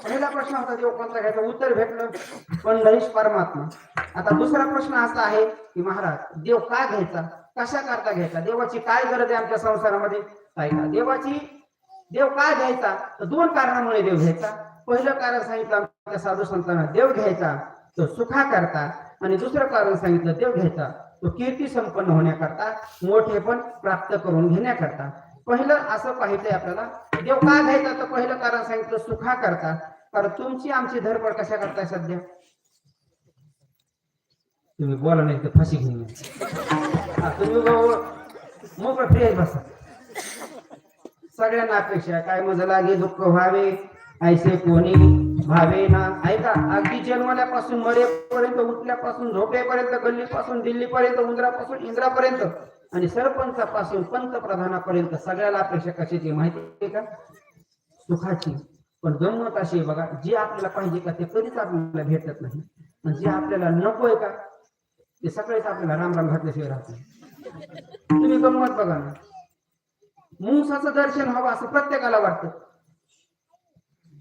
पहिला प्रश्न होता देव कोणता घ्यायचा, उत्तर भेटलं पंढरीश परमात्मा. आता दुसरा प्रश्न असा आहे की महाराज देव का घ्यायचा, कशा करता घ्यायचा, देवाची काय गरज आहे आमच्या संसारामध्ये, काय का देवाची, देव का घ्यायचा, तर दोन कारणामुळे देव घ्यायचा. पहिलं कारण सांगितलं आमच्या साधू संतांना, देव घ्यायचा तो सुखा करता, आणि दुसरं कारण सांगितलं देव घ्यायचा तो कीर्ती संपन्न होण्याकरता, मोठे पण प्राप्त करून घेण्याकरता. पहिलं असं पाहिजे आपल्याला, देव का घ्यायचा, तर पहिलं कारण सांगितलं सुखा करता. कारण तुमची आमची धडपड कशा करताय सध्या, तुम्ही बोला नाही तर फाशी घेऊन तुम्ही मोकळं फ्री बसा. सगळ्यांना अपेक्षा काय, मजा लागे दुःख व्हावे ऐसे कोणी भावे ना. ऐका, अगदी जन्मल्यापासून मरेपर्यंत, उठल्यापासून झोपेपर्यंत, गल्लीपासून दिल्लीपर्यंत, उंदरापासून इंद्रापर्यंत, आणि सरपंचापासून पंतप्रधानापर्यंत सगळ्याला अपेक्षा कशाची माहिती आहे का, सुखाची. पण गंमत अशी आहे बघा, जे आपल्याला पाहिजे का ते कधीच आपल्याला भेटत नाही, आणि जे आपल्याला नकोय का ते सगळेच आपल्याला राम राम घातल्याशिवाय राहत नाही. तुम्ही गंमत बघा ना, मुंसाचं दर्शन हवं असं प्रत्येकाला वाटतं,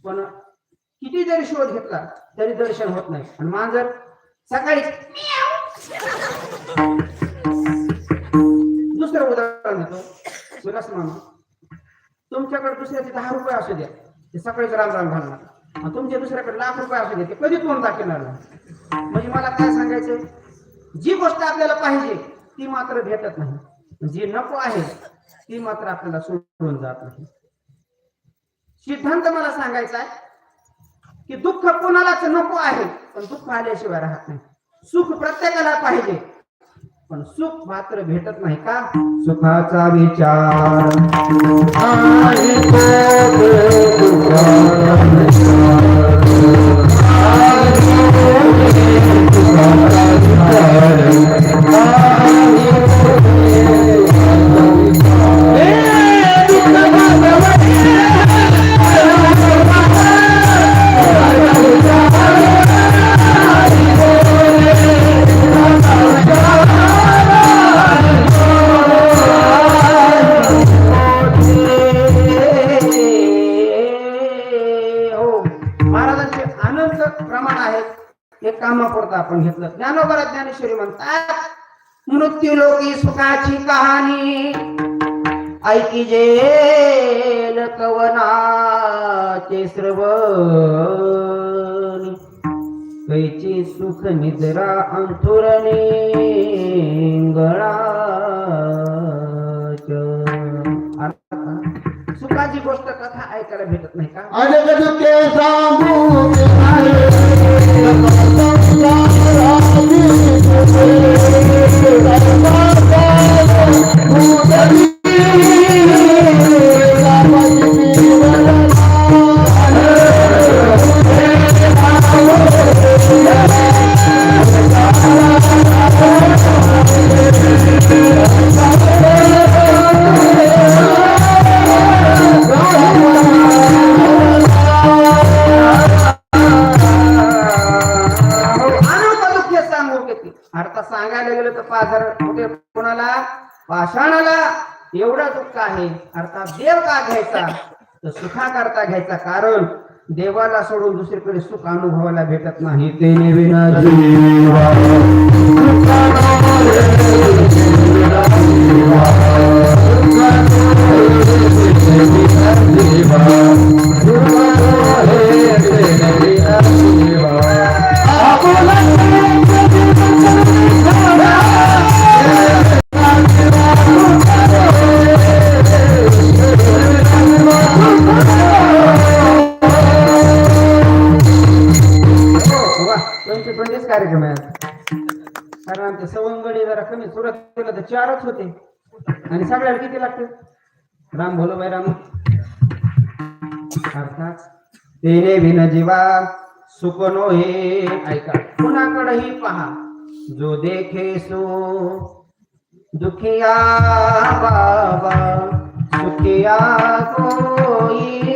पण किती जरी शोध घेतला तरी दर्शन होत नाही. आणि मांजर सकाळी, दुसरं उदाहरण देतो, विलास मामा, तुमच्याकडे दुसऱ्याचे 10 रुपये असू द्या ते सकाळीच राम राम घालणार, आणि तुमच्या दुसऱ्याकडे लाख रुपये असू द्या ते कधी तोंड दाखवणार नाही. म्हणजे मला काय सांगायचंय, जी गोष्ट आपल्याला पाहिजे ती मात्र भेटत नाही, जी नको आहे ती मात्र आपल्याला सोडून जात नाही. सिद्धांत मला सांगायचा आहे की दुःख कोणालाच नको आहे, पण दुःख आल्याशिवाय राहत नाही. सुख प्रत्येकाला पाहिजे, पण सुख मात्र भेटत नाही का, सुखाचा विचार कामापुरता आपण घेतलं. ज्ञानोबा ज्ञानेश्वरी म्हणतात, मृत्यू लोकी सुखाची कहाणी ऐकी जेल कवनाचे श्रवण, कैची सुख निद्रा अंथुरणे गळाच. सुखाची गोष्ट कथा ऐकायला भेटत नाही का, सांगायला गेलं तर कोणाला, पाषाणाला एवढा दुःख आहे. अर्थात देव का घ्यायचा, तर सुखा करता घ्यायचा. कारण देवाला सोडून दुसरीकडे सुख अनुभवायला भेटत नाही. तेने विना जीवा कार्यक्रम आहे. कारण आमचे सवंगडी जरा कमी, सुरुवातीला तर 4च होते, आणि सगळ्याला किती लागते, राम भोलो बाई राम. अर्थात तेने विन जीवा सुख नोहे. ऐका, कुणाकडेही पहा, जो देखे सो दुखिया बाबा, सुखिया कोई